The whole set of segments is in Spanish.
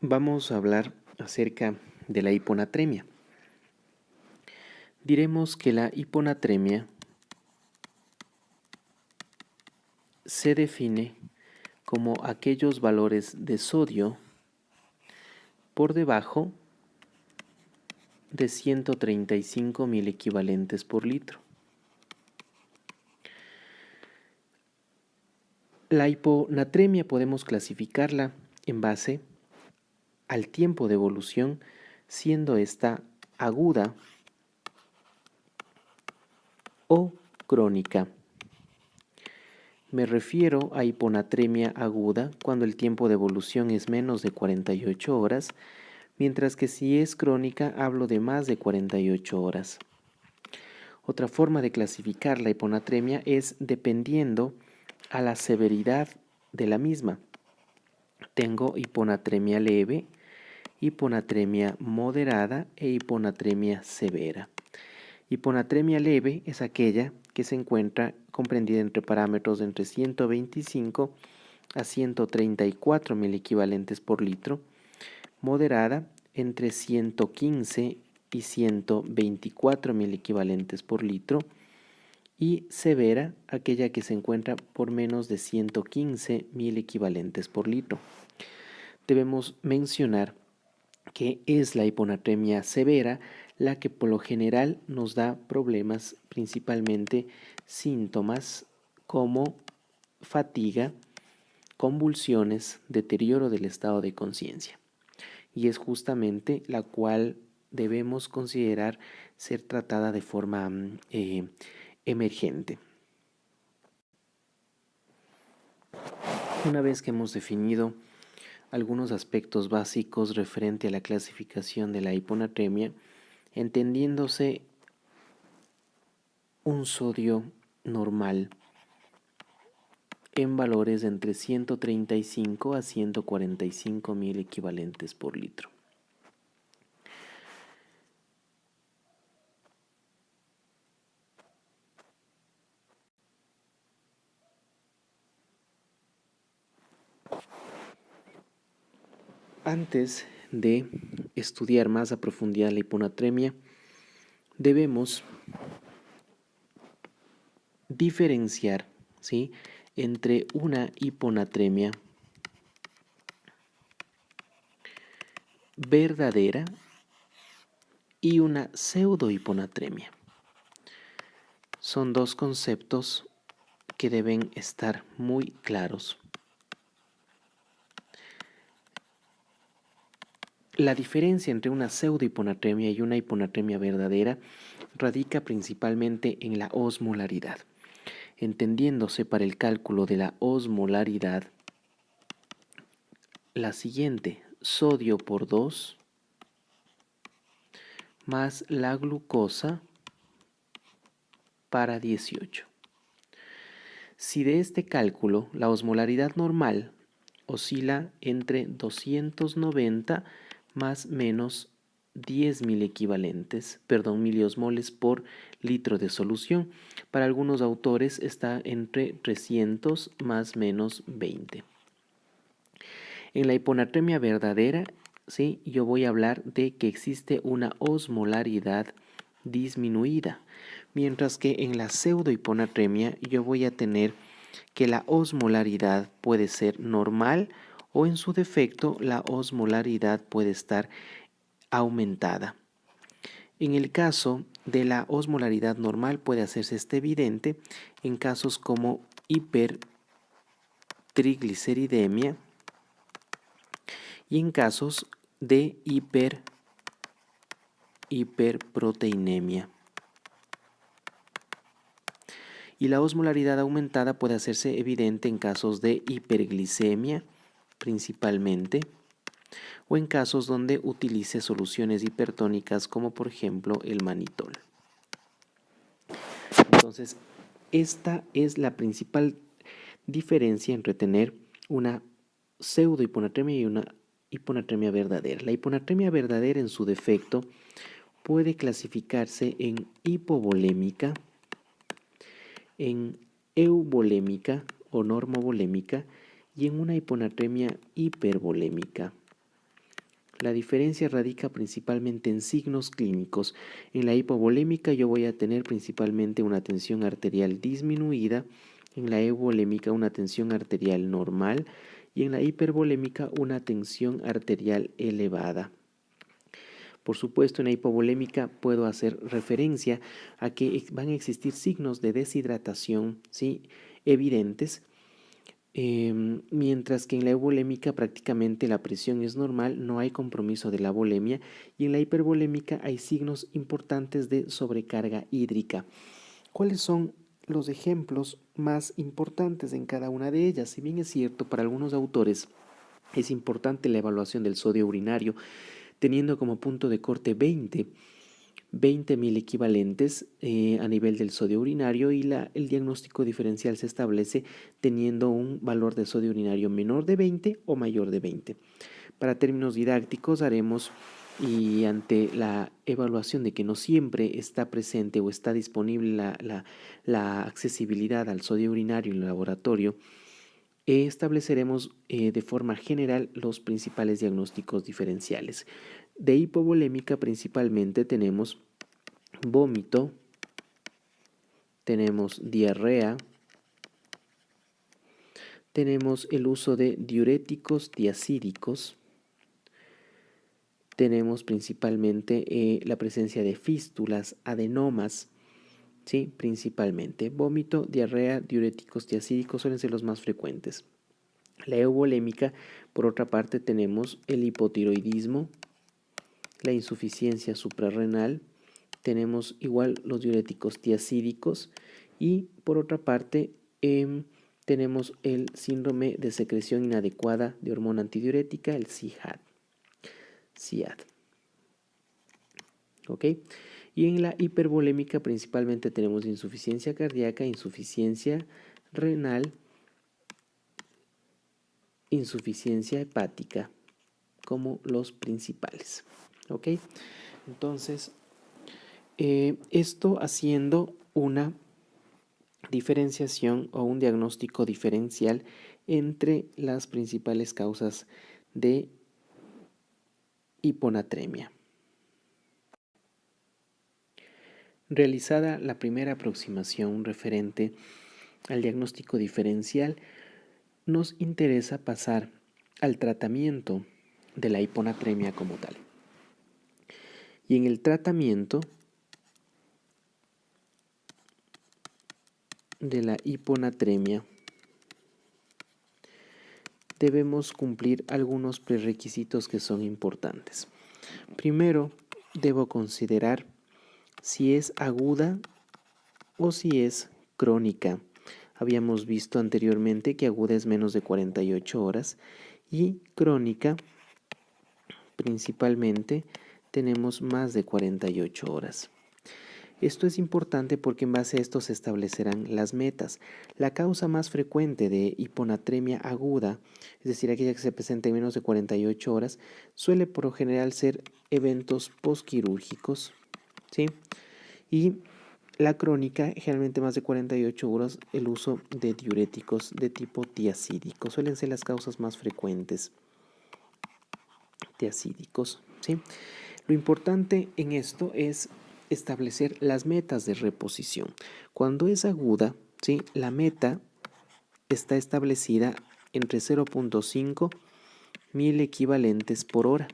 Vamos a hablar acerca de la hiponatremia. Diremos que la hiponatremia se define como aquellos valores de sodio por debajo de 135 mil equivalentes por litro. La hiponatremia podemos clasificarla en base al tiempo de evolución, siendo esta aguda o crónica. Me refiero a hiponatremia aguda cuando el tiempo de evolución es menos de 48 horas, mientras que si es crónica hablo de más de 48 horas. Otra forma de clasificar la hiponatremia es dependiendo a la severidad de la misma. Tengo hiponatremia leve, hiponatremia moderada e hiponatremia severa. Hiponatremia leve es aquella que se encuentra comprendida entre parámetros de entre 125 a 134 mil equivalentes por litro, moderada entre 115 y 124 mil equivalentes por litro, y severa aquella que se encuentra por menos de 115 mil equivalentes por litro. Debemos mencionar que es la hiponatremia severa la que por lo general nos da problemas, principalmente síntomas como fatiga, convulsiones, deterioro del estado de conciencia. Y es justamente la cual debemos considerar ser tratada de forma emergente. Una vez que hemos definido algunos aspectos básicos referente a la clasificación de la hiponatremia, entendiéndose un sodio normal en valores de entre 135 a 145 mil equivalentes por litro. Antes de estudiar más a profundidad la hiponatremia, debemos diferenciar, ¿sí?, entre una hiponatremia verdadera y una pseudohiponatremia. Son dos conceptos que deben estar muy claros. La diferencia entre una pseudohiponatremia y una hiponatremia verdadera radica principalmente en la osmolaridad. Entendiéndose para el cálculo de la osmolaridad la siguiente: sodio por 2 más la glucosa para 18. Si de este cálculo la osmolaridad normal oscila entre 290 más menos 10.000 miliosmoles por litro de solución. Para algunos autores está entre 300 más menos 20. En la hiponatremia verdadera, ¿sí?, yo voy a hablar de que existe una osmolaridad disminuida, mientras que en la pseudohiponatremia yo voy a tener que la osmolaridad puede ser normal o en su defecto la osmolaridad puede estar aumentada. En el caso de la osmolaridad normal puede hacerse evidente en casos como hipertrigliceridemia y en casos de hiperproteinemia. Y la osmolaridad aumentada puede hacerse evidente en casos de hiperglicemia principalmente, o en casos donde utilice soluciones hipertónicas como por ejemplo el manitol. Entonces, esta es la principal diferencia entre tener una pseudohiponatremia y una hiponatremia verdadera. La hiponatremia verdadera en su defecto puede clasificarse en hipovolémica, en euvolémica o normovolémica y en una hiponatremia hipervolémica. La diferencia radica principalmente en signos clínicos. En la hipovolémica yo voy a tener principalmente una tensión arterial disminuida, en la euvolémica una tensión arterial normal y en la hipervolémica una tensión arterial elevada. Por supuesto, en la hipovolémica puedo hacer referencia a que van a existir signos de deshidratación, ¿sí?, evidentes, mientras que en la euvolémica prácticamente la presión es normal, no hay compromiso de la volemia, y en la hipervolémica hay signos importantes de sobrecarga hídrica. ¿Cuáles son los ejemplos más importantes en cada una de ellas? Si bien es cierto, para algunos autores es importante la evaluación del sodio urinario, teniendo como punto de corte 20.000 equivalentes a nivel del sodio urinario, y el diagnóstico diferencial se establece teniendo un valor de sodio urinario menor de 20 o mayor de 20. Para términos didácticos haremos, y ante la evaluación de que no siempre está presente o está disponible la accesibilidad al sodio urinario en el laboratorio, estableceremos de forma general los principales diagnósticos diferenciales. De hipovolémica principalmente tenemos vómito, tenemos diarrea, tenemos el uso de diuréticos tiacídicos, tenemos principalmente la presencia de fístulas, adenomas, ¿sí? Principalmente vómito, diarrea, diuréticos tiacídicos suelen ser los más frecuentes. La euvolémica, por otra parte, tenemos el hipotiroidismo, la insuficiencia suprarrenal, tenemos igual los diuréticos tiacídicos y por otra parte tenemos el síndrome de secreción inadecuada de hormona antidiurética, el SIAD. ¿Ok? Y en la hipervolémica principalmente tenemos insuficiencia cardíaca, insuficiencia renal, insuficiencia hepática como los principales. ¿Ok? Entonces, esto haciendo una diferenciación o un diagnóstico diferencial entre las principales causas de hiponatremia. Realizada la primera aproximación referente al diagnóstico diferencial, nos interesa pasar al tratamiento de la hiponatremia como tal. Y en el tratamiento de la hiponatremia debemos cumplir algunos prerequisitos que son importantes. Primero, debo considerar si es aguda o si es crónica. Habíamos visto anteriormente que aguda es menos de 48 horas y crónica principalmente tenemos más de 48 horas. Esto es importante porque en base a esto se establecerán las metas. La causa más frecuente de hiponatremia aguda, es decir, aquella que se presenta en menos de 48 horas, suele por lo general ser eventos posquirúrgicos, ¿sí? Y la crónica, generalmente más de 48 horas, el uso de diuréticos de tipo tiacídico. Suelen ser las causas más frecuentes, tiacídicos, ¿sí? Lo importante en esto es establecer las metas de reposición. Cuando es aguda, ¿sí?, la meta está establecida entre 0.5 mil equivalentes por hora.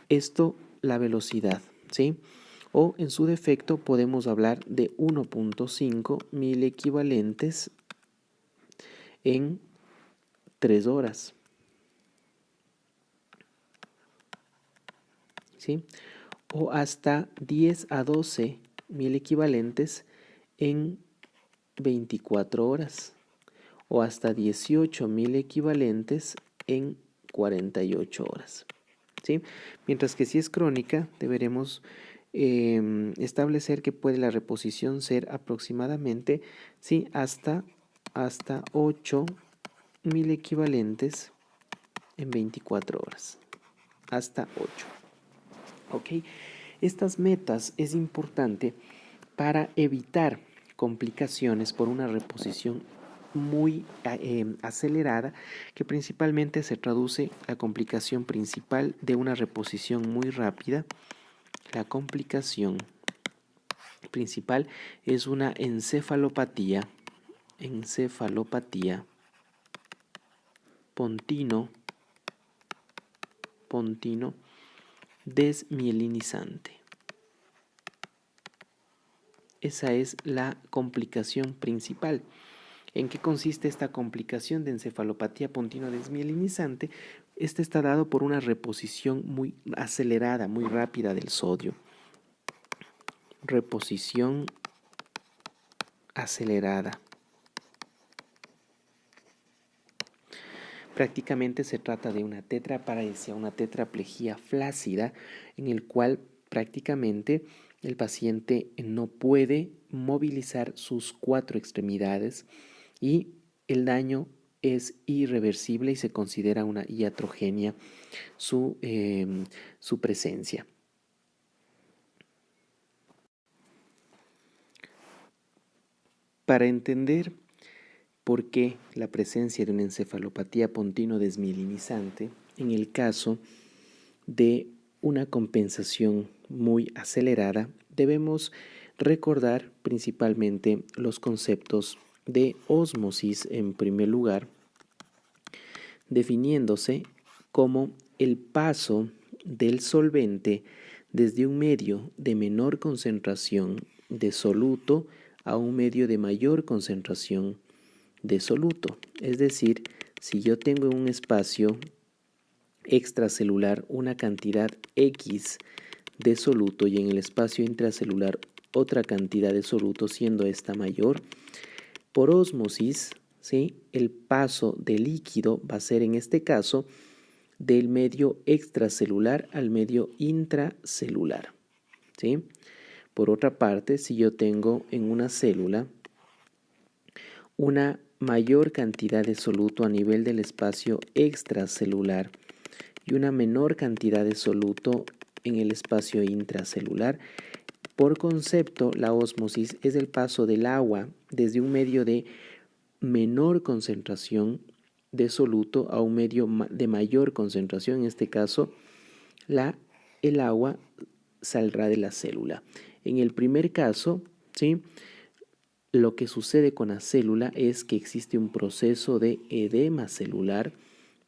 Esto, la velocidad, ¿sí? O en su defecto podemos hablar de 1.5 mil equivalentes en 3 horas. ¿Sí? O hasta 10 a 12 mil equivalentes en 24 horas. O hasta 18 mil equivalentes en 48 horas. ¿Sí? Mientras que si es crónica, deberemos establecer que puede la reposición ser aproximadamente, ¿sí?, hasta 8 mil equivalentes en 24 horas. Hasta 8. ¿Ok? Estas metas es importante para evitar complicaciones por una reposición muy acelerada, que principalmente se traduce la complicación principal de una reposición muy rápida. La complicación principal es una encefalopatía pontino desmielinizante. Esa es la complicación principal. ¿En qué consiste esta complicación de encefalopatía pontino desmielinizante? Este está dado por una reposición muy acelerada, muy rápida del sodio. Reposición acelerada. Prácticamente se trata de una tetraparesia, una tetraplegia flácida, en el cual prácticamente el paciente no puede movilizar sus 4 extremidades y el daño es irreversible y se considera una iatrogenia su presencia. Para entender por qué la presencia de una encefalopatía pontino desmielinizante en el caso de una compensación muy acelerada, debemos recordar principalmente los conceptos de ósmosis en primer lugar, definiéndose como el paso del solvente desde un medio de menor concentración de soluto a un medio de mayor concentración de soluto. Es decir, si yo tengo en un espacio extracelular una cantidad X de soluto y en el espacio intracelular otra cantidad de soluto, siendo esta mayor, por ósmosis, ¿sí?, el paso de líquido va a ser en este caso del medio extracelular al medio intracelular, ¿sí? Por otra parte, si yo tengo en una célula una mayor cantidad de soluto a nivel del espacio extracelular y una menor cantidad de soluto en el espacio intracelular, por concepto, la ósmosis es el paso del agua desde un medio de menor concentración de soluto a un medio de mayor concentración. En este caso, el agua saldrá de la célula. En el primer caso, ¿sí?, lo que sucede con la célula es que existe un proceso de edema celular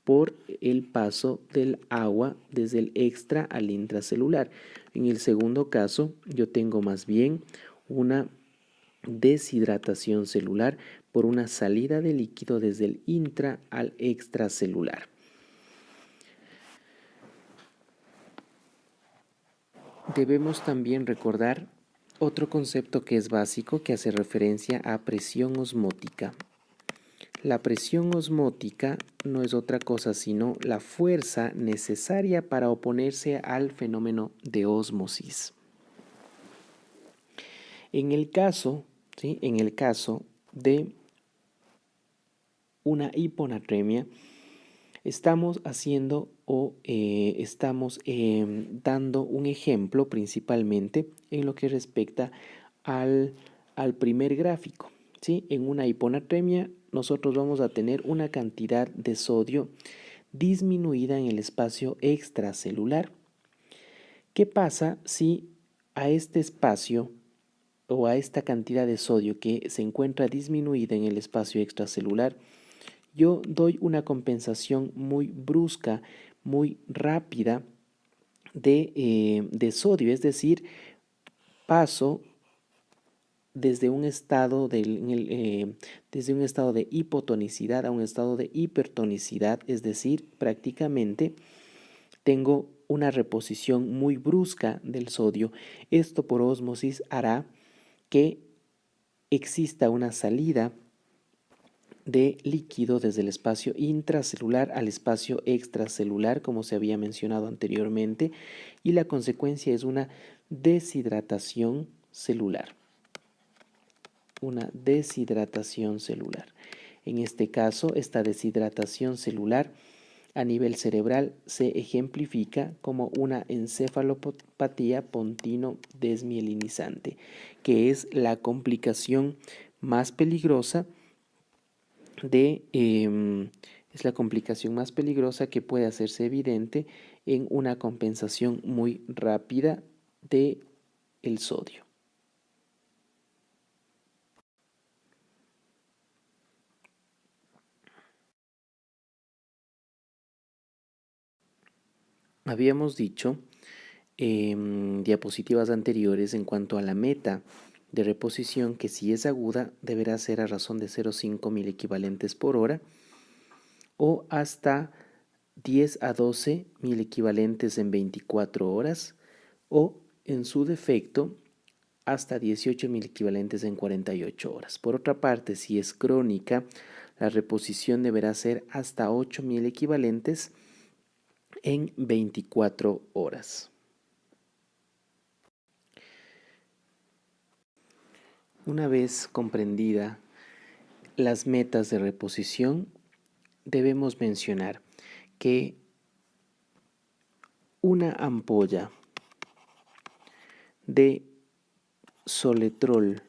por el paso del agua desde el extra al intracelular. En el segundo caso, yo tengo más bien una deshidratación celular por una salida de líquido desde el intra al extracelular. Debemos también recordar otro concepto que es básico, que hace referencia a presión osmótica. La presión osmótica no es otra cosa sino la fuerza necesaria para oponerse al fenómeno de ósmosis. En el caso de una hiponatremia, estamos haciendo estamos dando un ejemplo principalmente en lo que respecta al primer gráfico, ¿sí? En una hiponatremia nosotros vamos a tener una cantidad de sodio disminuida en el espacio extracelular. ¿Qué pasa si a este espacio o a esta cantidad de sodio que se encuentra disminuida en el espacio extracelular, yo doy una compensación muy brusca, muy rápida de sodio? Es decir, paso desde un estado desde un estado de hipotonicidad a un estado de hipertonicidad, es decir, prácticamente tengo una reposición muy brusca del sodio. Esto por ósmosis hará que exista una salida de líquido desde el espacio intracelular al espacio extracelular, como se había mencionado anteriormente, y la consecuencia es una deshidratación celular. Una deshidratación celular. En este caso, esta deshidratación celular a nivel cerebral se ejemplifica como una encefalopatía pontino desmielinizante, que es la complicación más peligrosa es la complicación más peligrosa que puede hacerse evidente en una compensación muy rápida de el sodio. Habíamos dicho diapositivas anteriores en cuanto a la meta de reposición que si es aguda deberá ser a razón de 0,5 mil equivalentes por hora o hasta 10 a 12 mil equivalentes en 24 horas o en su defecto hasta 18 mil equivalentes en 48 horas. Por otra parte, si es crónica, la reposición deberá ser hasta 8 mil equivalentes en 24 horas. Una vez comprendida las metas de reposición, debemos mencionar que una ampolla de soletrol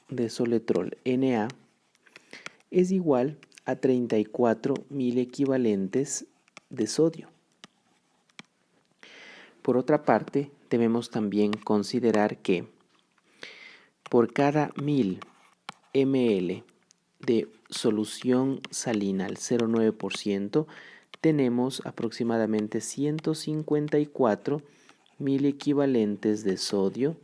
Na es igual a 34 mil equivalentes de sodio. Por otra parte, debemos también considerar que por cada 1000 ml de solución salina al 0,9% tenemos aproximadamente 154 mil equivalentes de sodio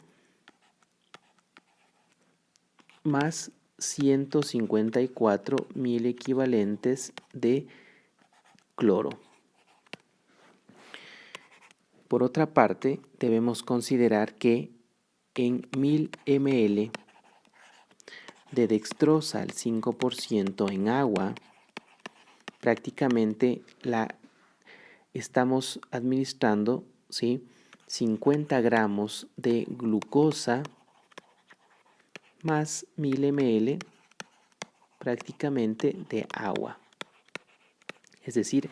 más 154 mil equivalentes de cloro. Por otra parte, debemos considerar que en 1000 ml de dextrosa al 5% en agua, prácticamente la estamos administrando, ¿sí?, 50 gramos de glucosa más 1000 ml prácticamente de agua. Es decir,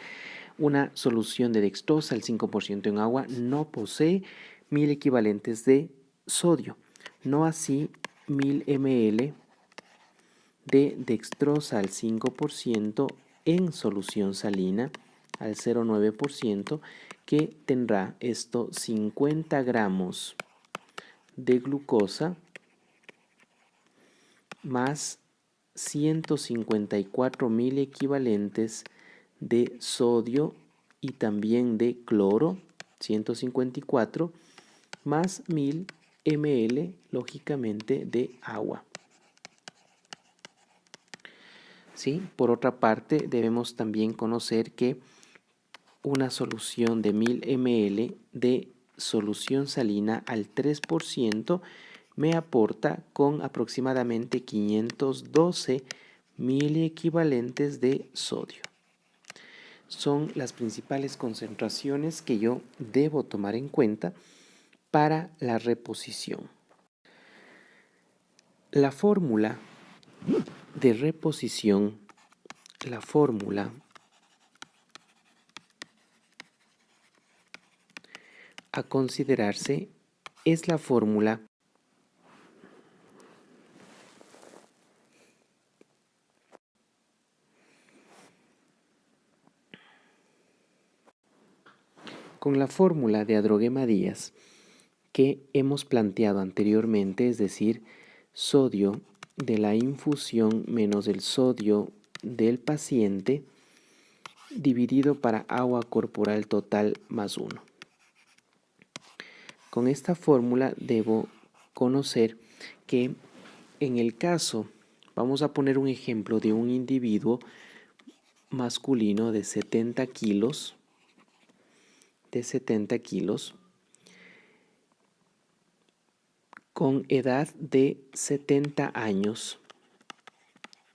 una solución de dextrosa al 5% en agua no posee 1000 equivalentes de sodio, no así 1000 ml de dextrosa al 5% en solución salina al 0,9%, que tendrá esto 50 gramos de glucosa más 154 mil equivalentes de sodio y también de cloro, 154, más 1000 ml, lógicamente, de agua. ¿Sí? Por otra parte, debemos también conocer que una solución de 1000 ml de solución salina al 3% me aporta con aproximadamente 512 mil equivalentes de sodio. Son las principales concentraciones que yo debo tomar en cuenta para la reposición. La fórmula de reposición, la fórmula a considerarse es la fórmula con la fórmula de Adroguema-Díaz que hemos planteado anteriormente, es decir, sodio de la infusión menos el sodio del paciente dividido para agua corporal total más 1. Con esta fórmula debo conocer que en el caso, vamos a poner un ejemplo de un individuo masculino de 70 kilos, con edad de 70 años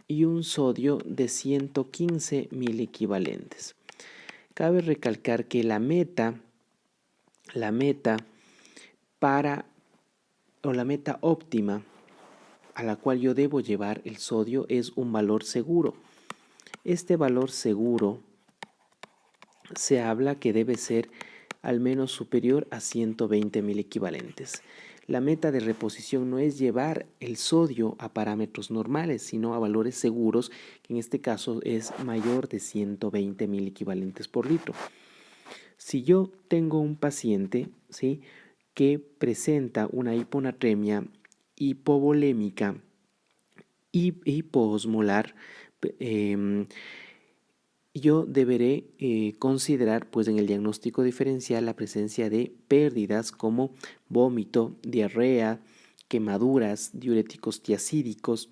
y un sodio de 115 mil equivalentes. Cabe recalcar que la meta óptima a la cual yo debo llevar el sodio es un valor seguro. Este valor seguro se habla que debe ser al menos superior a 120 mil equivalentes. La meta de reposición no es llevar el sodio a parámetros normales, sino a valores seguros, que en este caso es mayor de 120.000 equivalentes por litro. Si yo tengo un paciente, ¿sí?, que presenta una hiponatremia hipovolémica y hipoosmolar, yo deberé considerar pues en el diagnóstico diferencial la presencia de pérdidas como vómito, diarrea, quemaduras, diuréticos tiacídicos,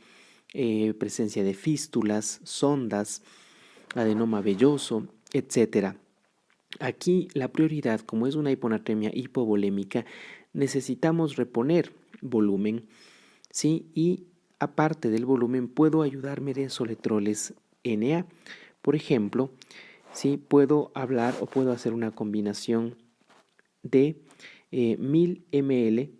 presencia de fístulas, sondas, adenoma velloso, etc. Aquí la prioridad, como es una hiponatremia hipovolémica, necesitamos reponer volumen, ¿sí? Y aparte del volumen puedo ayudarme de soletroles Na. Por ejemplo, ¿sí?, puedo hablar o puedo hacer una combinación de 1000 ml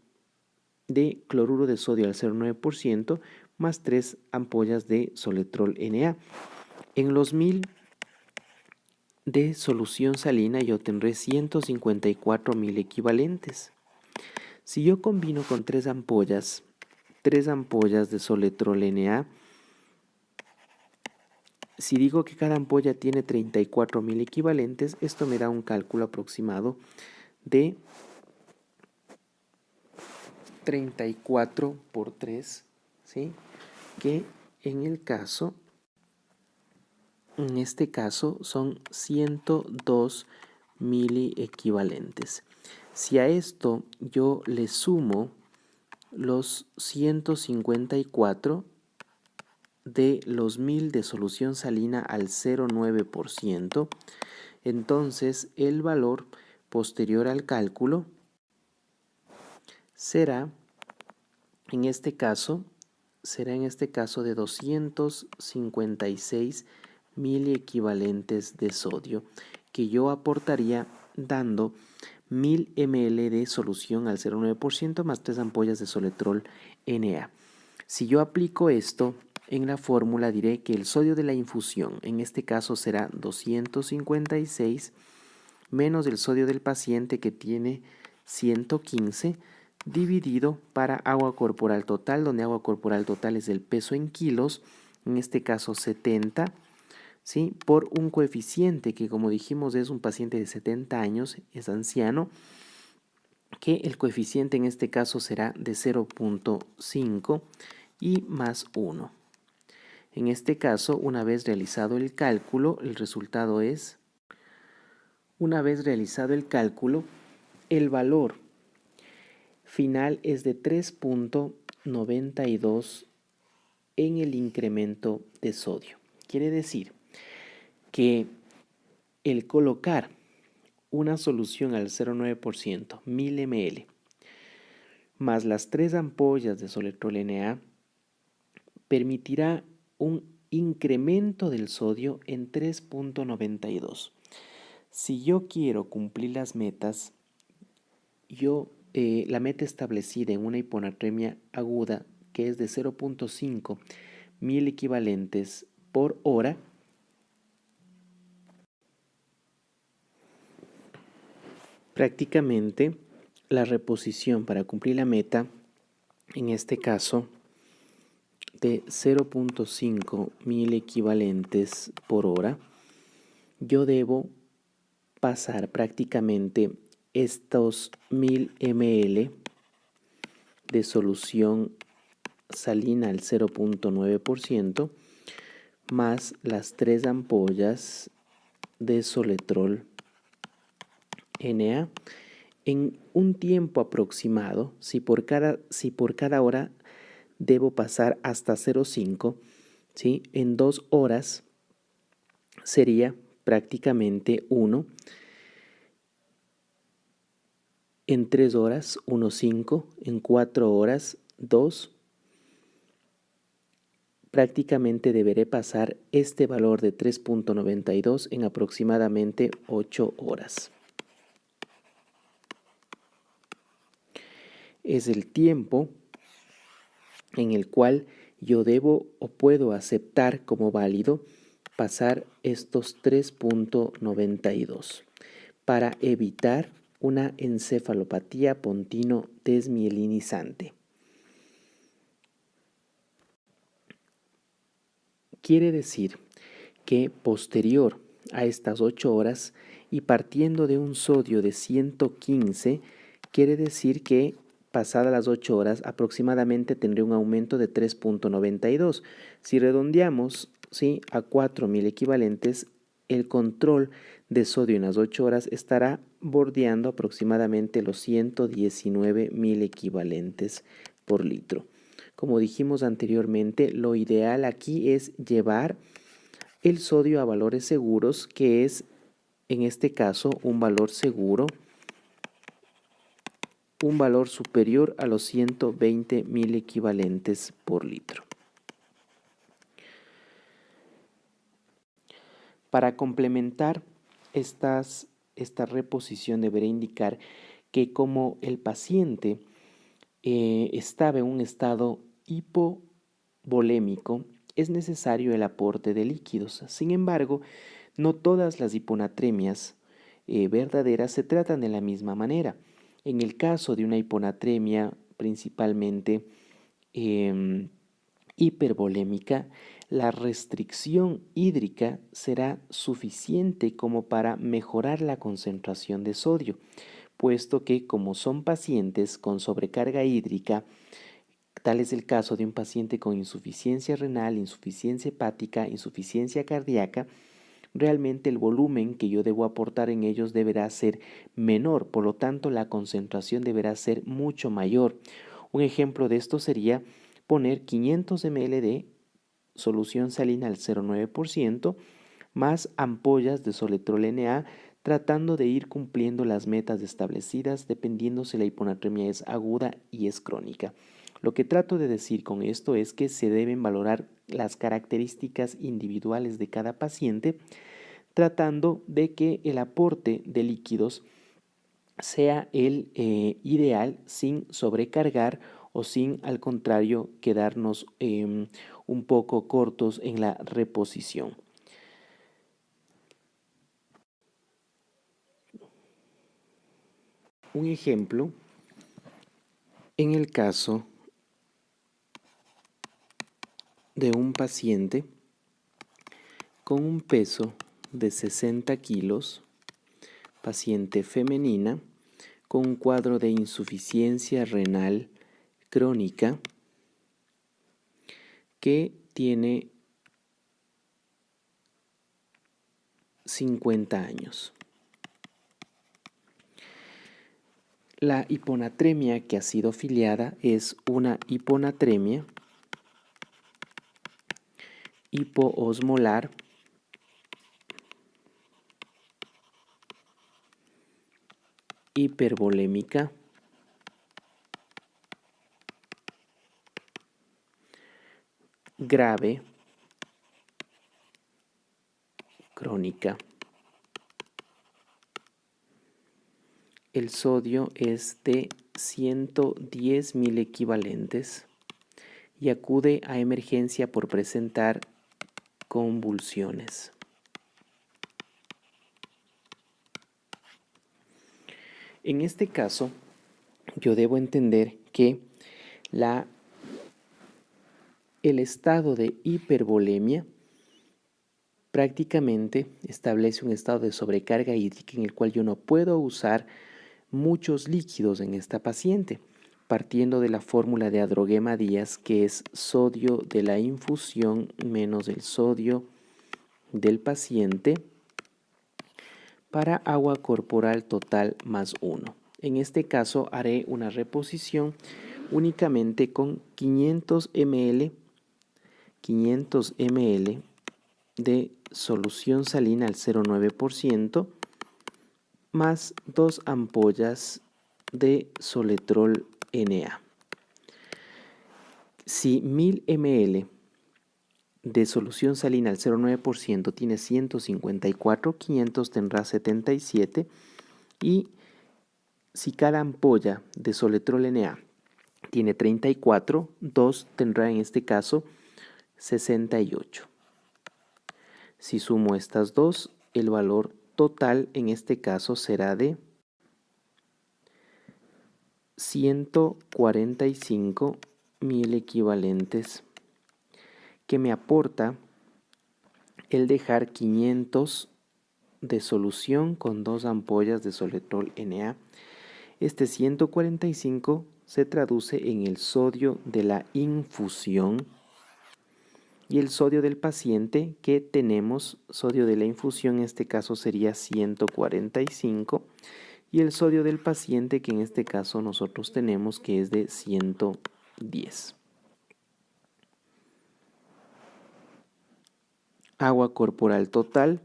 de cloruro de sodio al 0,9% más 3 ampollas de soletrol Na. En los 1000 de solución salina yo tendré 154.000 equivalentes. Si yo combino con 3 ampollas de soletrol Na, si digo que cada ampolla tiene 34.000 equivalentes, esto me da un cálculo aproximado de 34 por 3, ¿sí?, que en este caso son 102 miliequivalentes. Si a esto yo le sumo los 154 de los 1000 de solución salina al 0,9%, entonces el valor posterior al cálculo será en este caso de 256 miliequivalentes de sodio, que yo aportaría dando 1000 ml de solución al 0,9% más 3 ampollas de soletrol Na. Si yo aplico esto en la fórmula, diré que el sodio de la infusión en este caso será 256 menos el sodio del paciente, que tiene 115, dividido para agua corporal total, donde agua corporal total es el peso en kilos, en este caso 70, ¿sí?, por un coeficiente que, como dijimos, es un paciente de 70 años, es anciano, que el coeficiente en este caso será de 0,5 y más 1. En este caso, una vez realizado el cálculo, el resultado es, el valor final es de 3,92 en el incremento de sodio. Quiere decir que el colocar una solución al 0,9%, 1000 ml, más las 3 ampollas de soletrol Na, permitirá un incremento del sodio en 3,92. Si yo quiero cumplir las metas, la meta establecida en una hiponatremia aguda, que es de 0,5 mil equivalentes por hora, prácticamente la reposición para cumplir la meta, en este caso de 0,5 mil equivalentes por hora, yo debo pasar prácticamente estos 1000 ml de solución salina al 0,9% más las 3 ampollas de soletrol Na en un tiempo aproximado. Si por cada hora debo pasar hasta 0,5, ¿sí?, en 2 horas sería prácticamente 1, en 3 horas 1,5, en 4 horas 2. Prácticamente deberé pasar este valor de 3,92 en aproximadamente 8 horas. Es el tiempo en el cual yo debo o puedo aceptar como válido pasar estos 3,92 para evitar una encefalopatía pontino-desmielinizante. Quiere decir que posterior a estas 8 horas y partiendo de un sodio de 115, quiere decir que pasadas las 8 horas aproximadamente tendré un aumento de 3.92. Si redondeamos, ¿sí?, a 4.000 equivalentes, el control de sodio en las 8 horas estará bordeando aproximadamente los 119.000 equivalentes por litro. Como dijimos anteriormente, lo ideal aquí es llevar el sodio a valores seguros, que es en este caso un valor seguro, un valor superior a los 120.000 equivalentes por litro. Para complementar esta reposición deberé indicar que como el paciente estaba en un estado hipovolémico, es necesario el aporte de líquidos. Sin embargo, no todas las hiponatremias verdaderas se tratan de la misma manera. En el caso de una hiponatremia principalmente hipervolémica, la restricción hídrica será suficiente como para mejorar la concentración de sodio, puesto que como son pacientes con sobrecarga hídrica, tal es el caso de un paciente con insuficiencia renal, insuficiencia hepática, insuficiencia cardíaca, realmente el volumen que yo debo aportar en ellos deberá ser menor, por lo tanto la concentración deberá ser mucho mayor. Un ejemplo de esto sería poner 500 ml de solución salina al 0,9% más ampollas de Soletrol Na, tratando de ir cumpliendo las metas establecidas dependiendo si la hiponatremia es aguda y es crónica. Lo que trato de decir con esto es que se deben valorar las características individuales de cada paciente, tratando de que el aporte de líquidos sea el ideal sin sobrecargar o sin, al contrario, quedarnos un poco cortos en la reposición. Un ejemplo, en el caso de un paciente con un peso de 60 kilos, paciente femenina, con un cuadro de insuficiencia renal crónica, que tiene 50 años. La hiponatremia que ha sido filiada es una hiponatremia hipoosmolar hipervolémica grave crónica. El sodio es de 110.000 equivalentes y acude a emergencia por presentar convulsiones. En este caso, yo debo entender que el estado de hipervolemia prácticamente establece un estado de sobrecarga hídrica en el cual yo no puedo usar muchos líquidos en esta paciente, partiendo de la fórmula de Adroguema Díaz, que es sodio de la infusión menos el sodio del paciente para agua corporal total más 1. En este caso haré una reposición únicamente con 500 ml de solución salina al 0,9% más 2 ampollas de Soletrol Na. Si 1000 ml de solución salina al 0,9% tiene 154, 500 tendrá 77, y si cada ampolla de Soletrol Na tiene 34, 2 tendrá en este caso 68. Si sumo estas dos, el valor total en este caso será de 145 mil equivalentes que me aporta el dejar 500 de solución con 2 ampollas de Soletrol Na. Este 145 se traduce en el sodio de la infusión y el sodio del paciente que tenemos. Sodio de la infusión en este caso sería 145 y el sodio del paciente que en este caso nosotros tenemos que es de 110. Agua corporal total,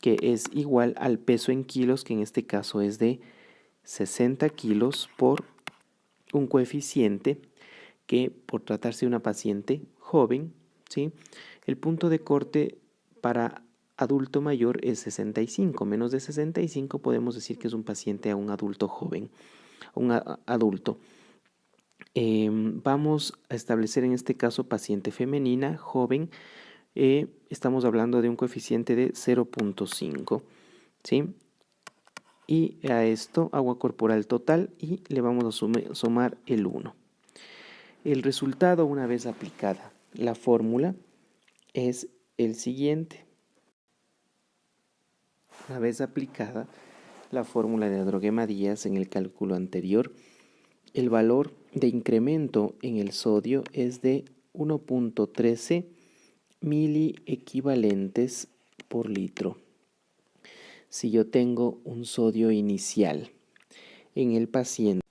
que es igual al peso en kilos, que en este caso es de 60 kilos por un coeficiente que, por tratarse de una paciente joven, ¿sí? El punto de corte para adulto mayor es 65. Menos de 65 podemos decir que es un paciente a un adulto joven, un adulto. Vamos a establecer en este caso paciente femenina, joven. Estamos hablando de un coeficiente de 0.5, ¿sí? Y a esto agua corporal total y le vamos a sumar el 1. El resultado, una vez aplicada la fórmula, es el siguiente. Una vez aplicada la fórmula de Adroguema-Díaz en el cálculo anterior, el valor de incremento en el sodio es de 1.13 miliequivalentes por litro. Si yo tengo un sodio inicial en el paciente,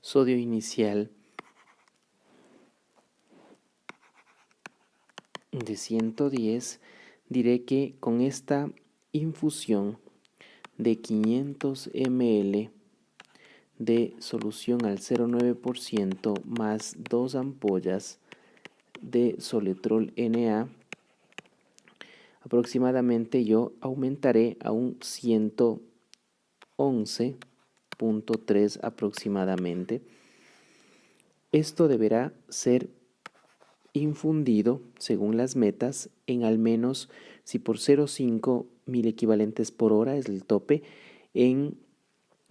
sodio inicial de 110, diré que con esta infusión de 500 ml de solución al 0,9% más 2 ampollas de Soletrol Na, aproximadamente yo aumentaré a un 111.3 aproximadamente. Esto deberá ser infundido, según las metas, en al menos, si por 0,5 mil equivalentes por hora es el tope, en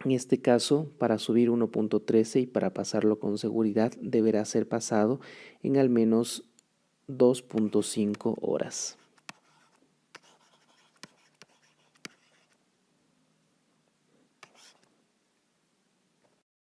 este caso, para subir 1.13 y para pasarlo con seguridad, deberá ser pasado en al menos 2.5 horas.